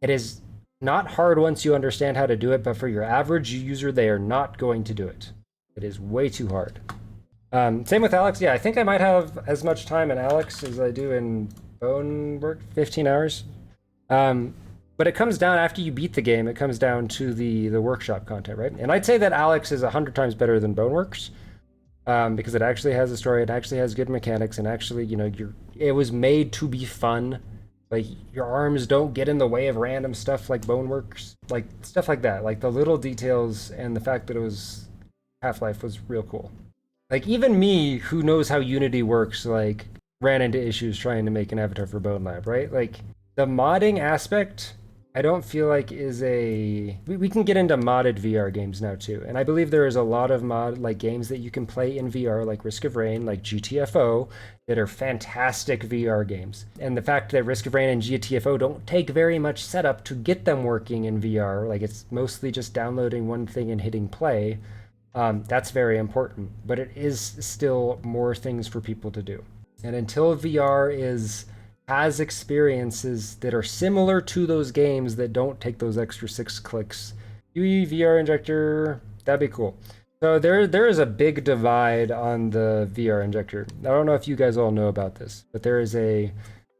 It is not hard once you understand how to do it, but for your average user, they are not going to do it. It is way too hard. Same with Alex. Yeah, I think I might have as much time in Alex as I do in Bonework, 15 hours. But it comes down, after you beat the game, it comes down to the workshop content, right? And I'd say that Alex is 100 times better than Boneworks, because it actually has a story, it actually has good mechanics, and actually, it was made to be fun. Like, your arms don't get in the way of random stuff like Boneworks, like stuff like that. Like, the little details and the fact that it was Half-Life was real cool. Like, even me, who knows how Unity works, like, ran into issues trying to make an avatar for Bone Lab, right? Like, the modding aspect, I don't feel like is a... We can get into modded VR games now, too. And I believe there is a lot of games that you can play in VR, like Risk of Rain, like GTFO, that are fantastic VR games. And the fact that Risk of Rain and GTFO don't take very much setup to get them working in VR, like it's mostly just downloading one thing and hitting play, that's very important. But it is still more things for people to do. And until VR has experiences that are similar to those games that don't take those extra 6 clicks, UE VR injector, that'd be cool. So there is a big divide on the VR injector. I don't know if you guys all know about this, but there is a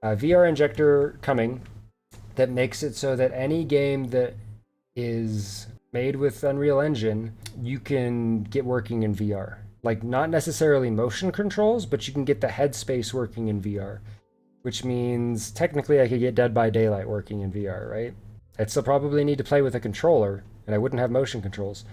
VR injector coming that makes it so that any game that is made with Unreal Engine, you can get working in VR. Like, not necessarily motion controls, but you can get the headspace working in VR. Which means technically I could get Dead by Daylight working in VR, right? I'd still probably need to play with a controller, and I wouldn't have motion controls,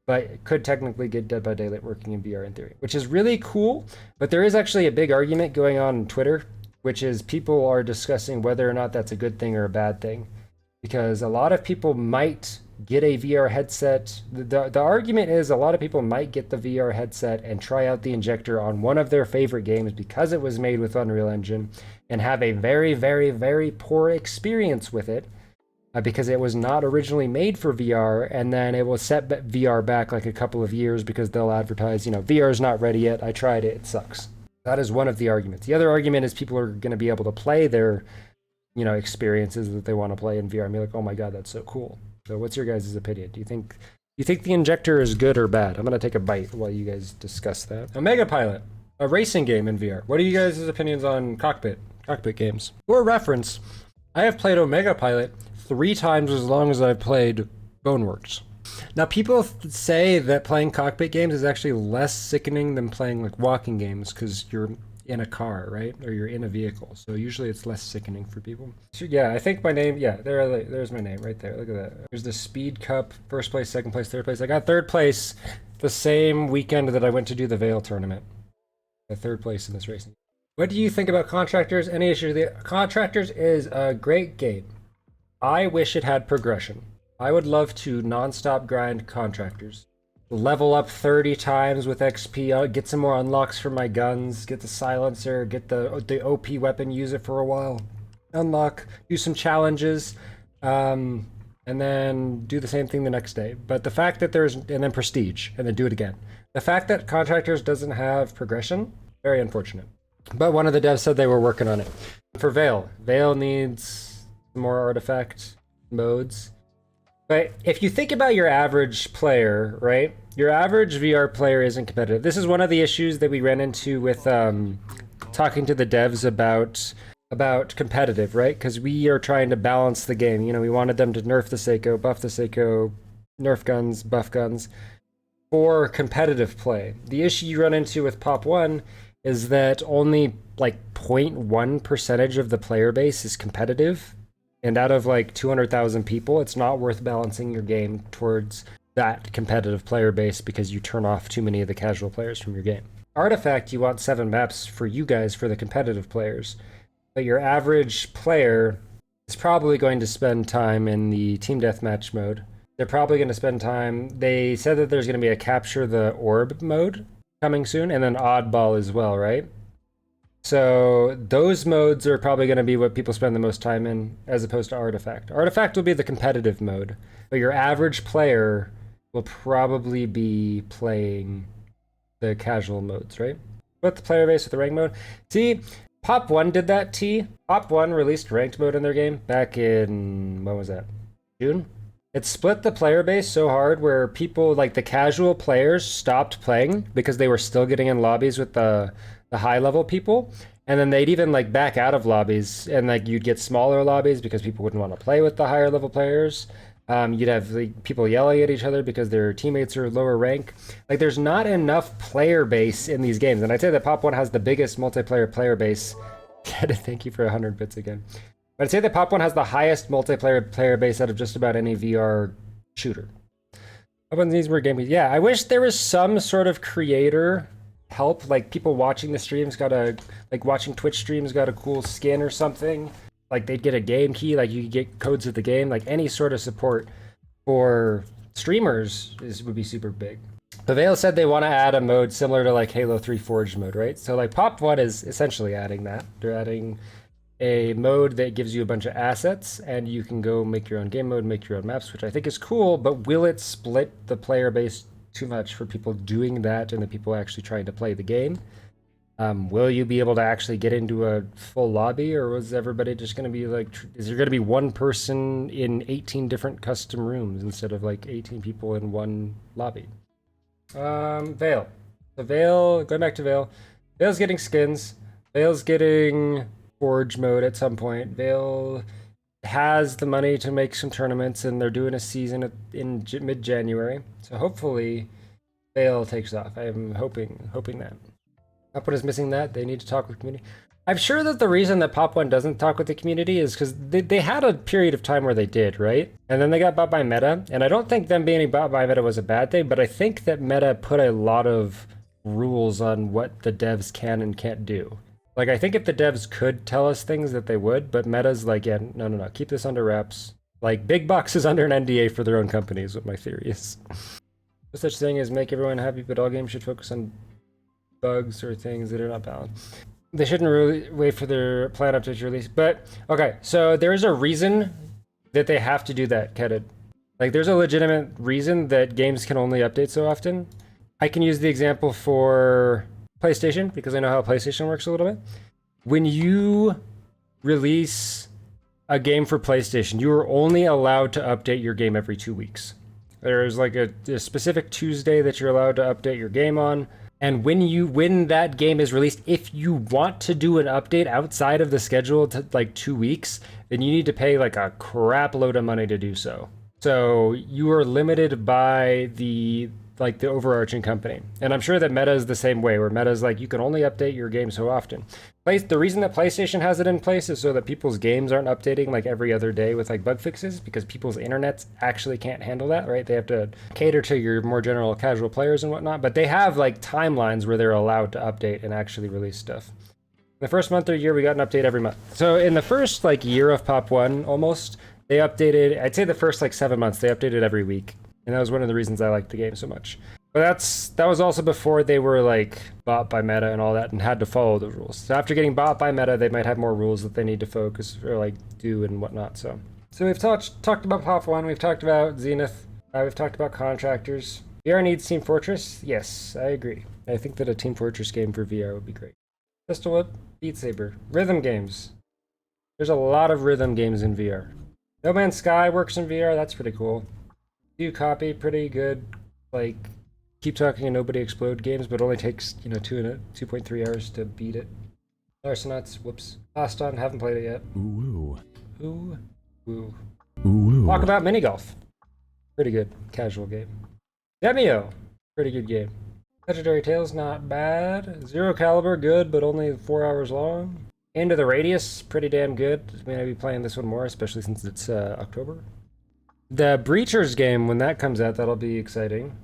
but it could technically get Dead by Daylight working in VR in theory, which is really cool. But there is actually a big argument going on Twitter, which is people are discussing whether or not that's a good thing or a bad thing. Because a lot of people might get a VR headset. The argument is a lot of people might get the VR headset and try out the injector on one of their favorite games because it was made with Unreal Engine and have a very, very, very poor experience with it because it was not originally made for VR, and then it will set VR back like a couple of years because they'll advertise, VR is not ready yet. I tried it. It sucks. That is one of the arguments. The other argument is people are going to be able to play their experiences that they want to play in VR and be like, oh my God, that's so cool. So what's your guys' opinion? Do you think the injector is good or bad? I'm going to take a bite while you guys discuss that. Omega Pilot, a racing game in VR. What are you guys' opinions on cockpit games? For reference, I have played Omega Pilot 3 times as long as I've played Boneworks. Now, people say that playing cockpit games is actually less sickening than playing like walking games because you're in a car, right? Or you're in a vehicle. So usually it's less sickening for people. So yeah, I think my name, there's my name right there. Look at that. There's the Speed Cup, first place, second place, third place. I got third place the same weekend that I went to do the Veil tournament. The third place in this racing. What do you think about Contractors? Any issue with it? Contractors is a great game. I wish it had progression. I would love to non-stop grind Contractors. Level up 30 times with XP, get some more unlocks for my guns, get the silencer, get the OP weapon, use it for a while, unlock, do some challenges, and then do the same thing the next day. But the fact that and then Prestige, and then do it again. The fact that Contractors doesn't have progression, very unfortunate. But one of the devs said they were working on it. For Veil needs more artifact modes. But if you think about your average player, right? Your average VR player isn't competitive. This is one of the issues that we ran into with talking to the devs about competitive, right? Because we are trying to balance the game. We wanted them to nerf the Seiko, buff the Seiko, nerf guns, buff guns for competitive play. The issue you run into with Pop 1 is that only like 0.1% of the player base is competitive. And out of like 200,000 people, it's not worth balancing your game towards that competitive player base because you turn off too many of the casual players from your game. Artifact, you want 7 maps for you guys, for the competitive players. But your average player is probably going to spend time in the team deathmatch mode. They're probably going to spend time... They said that there's going to be a capture the orb mode coming soon, and then oddball as well, right? So those modes are probably going to be what people spend the most time in, as opposed to Artifact. Artifact will be the competitive mode, but your average player will probably be playing the casual modes, right? Split the player base with the rank mode. See, Pop 1 did that, T. Pop 1 released ranked mode in their game back in, when was that? June? It split the player base so hard where people, like the casual players, stopped playing because they were still getting in lobbies with the high level people, and then they'd even like back out of lobbies, and like you'd get smaller lobbies because people wouldn't want to play with the higher level players. You'd have like people yelling at each other because their teammates are lower rank. Like there's not enough player base in these games, and I'd say that Pop 1 has the biggest multiplayer player base. Thank you for 100 bits again. But I'd say that Pop 1 has the highest multiplayer player base out of just about any VR shooter. Pop 1 needs more gameplay. Yeah, I wish there was some sort of creator help, like people watching the streams watching Twitch streams got a cool skin or something, like they'd get a game key, like you could get codes of the game, like any sort of support for streamers would be super big. The Veil said they want to add a mode similar to like Halo 3 Forge mode, right? So like Pop 1 is essentially adding that. They're adding a mode that gives you a bunch of assets and you can go make your own game mode, make your own maps, which I think is cool, but will it split the player base too much for people doing that and the people actually trying to play the game? Will you be able to actually get into a full lobby, or was everybody just going to be like, is there going to be one person in 18 different custom rooms instead of like 18 people in one lobby? Veil. The Veil, going back to Veil. Veil's getting skins. Veil's getting Forge mode at some point. Veil has the money to make some tournaments, and they're doing a season in mid-January. So hopefully Veil takes off. I'm hoping that. Pop 1 is missing that. They need to talk with community. I'm sure that the reason that Pop 1 doesn't talk with the community is because they had a period of time where they did, right? And then they got bought by Meta. And I don't think them being bought by Meta was a bad thing, but I think that Meta put a lot of rules on what the devs can and can't do. Like, I think if the devs could tell us things that they would, but Meta's like, yeah, no, keep this under wraps. Like, big boxes under an NDA for their own company is what my theory is. No such thing as make everyone happy, but all games should focus on bugs or things that are not balanced. They shouldn't really wait for their plan update to release. But, okay, so there's a reason that they have to do that, Kedid. Like, there's a legitimate reason that games can only update so often. I can use the example for PlayStation, because I know how PlayStation works a little bit. When you release a game for PlayStation, you are only allowed to update your game every 2 weeks. There's like a specific Tuesday that you're allowed to update your game on. And when that game is released, if you want to do an update outside of the schedule to like 2 weeks, then you need to pay like a crap load of money to do so. So you are limited by the overarching company. And I'm sure that Meta is the same way, where Meta is like, you can only update your game so often. The reason that PlayStation has it in place is so that people's games aren't updating like every other day with like bug fixes, because people's internets actually can't handle that, right? They have to cater to your more general casual players and whatnot, but they have like timelines where they're allowed to update and actually release stuff. In the first month or year, we got an update every month. So in the first like year of Pop 1, almost, they updated, I'd say the first like 7 months, they updated every week. And that was one of the reasons I liked the game so much. But that was also before they were like bought by Meta and all that and had to follow the rules. So after getting bought by Meta, they might have more rules that they need to focus or like do and whatnot. So we've talked about Pop 1, we've talked about Zenith, we've talked about contractors. VR needs Team Fortress? Yes, I agree. I think that a Team Fortress game for VR would be great. Pistol Whip, Beat Saber, rhythm games. There's a lot of rhythm games in VR. No Man's Sky works in VR, that's pretty cool. Do copy, pretty good, like Keep Talking and Nobody Explode games, but only takes 2.3 hours to beat it. Larcenauts, whoops. Passed on, haven't played it yet. Ooh. Ooh. Ooh. Ooh. Talk about mini golf. Pretty good, casual game. Demio, pretty good game. Legendary Tales, not bad. Zero Caliber, good, but only 4 hours long. Into the Radius, pretty damn good. I mean, I'd be playing this one more, especially since it's October. The Breachers game, when that comes out, that'll be exciting.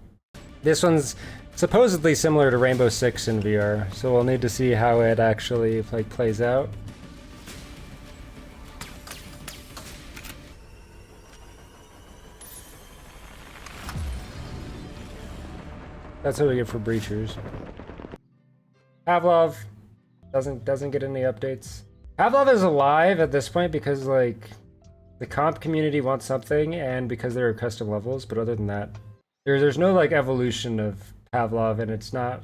This one's supposedly similar to Rainbow Six in VR, so we'll need to see how it actually plays out. That's what we get for Breachers. Pavlov doesn't get any updates. Pavlov is alive at this point because like the comp community wants something, and because there are custom levels, but other than that, there's no like evolution of Pavlov, and it's not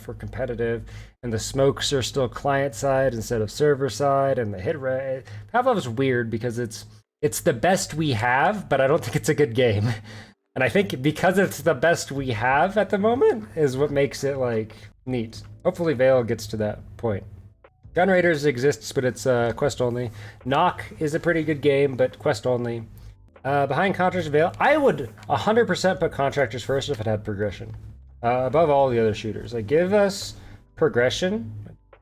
for competitive, and the smokes are still client side instead of server side, and the hit rate. Pavlov is weird because it's the best we have, but I don't think it's a good game. And I think because it's the best we have at the moment is what makes it like neat. Hopefully Vale gets to that point. Gun Raiders exists, but it's quest only. Knock is a pretty good game, but quest only. Behind Contractors Vale, I would 100% put Contractors first if it had progression. Above all the other shooters. Like, give us progression,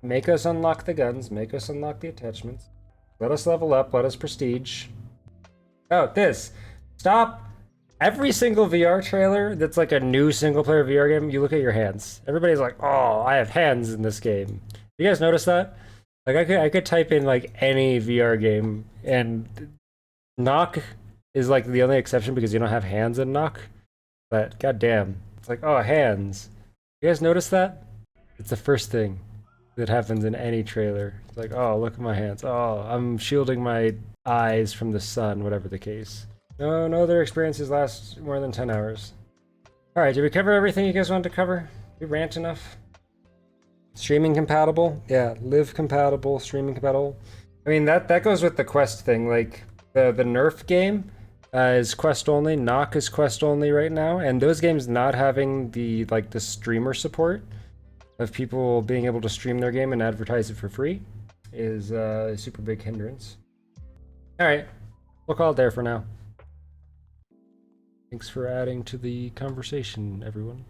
make us unlock the guns, make us unlock the attachments, let us level up, let us prestige. Oh, this. Stop. Every single VR trailer that's like a new single-player VR game, you look at your hands. Everybody's like, oh, I have hands in this game. You guys notice that? Like, I could type in like any VR game, and Knock is like the only exception because you don't have hands in Knock. But goddamn, it's like, oh, hands. You guys notice that? It's the first thing that happens in any trailer. It's like, oh, look at my hands. Oh, I'm shielding my eyes from the sun, whatever the case. No other experiences last more than 10 hours. Alright, did we cover everything you guys wanted to cover? Did we rant enough? Streaming compatible? Yeah, live compatible, streaming compatible. I mean, that goes with the quest thing. Like, the Nerf game is quest only, Knock is quest only right now, and those games not having the streamer support of people being able to stream their game and advertise it for free is a super big hindrance. Alright, we'll call it there for now. Thanks for adding to the conversation, everyone.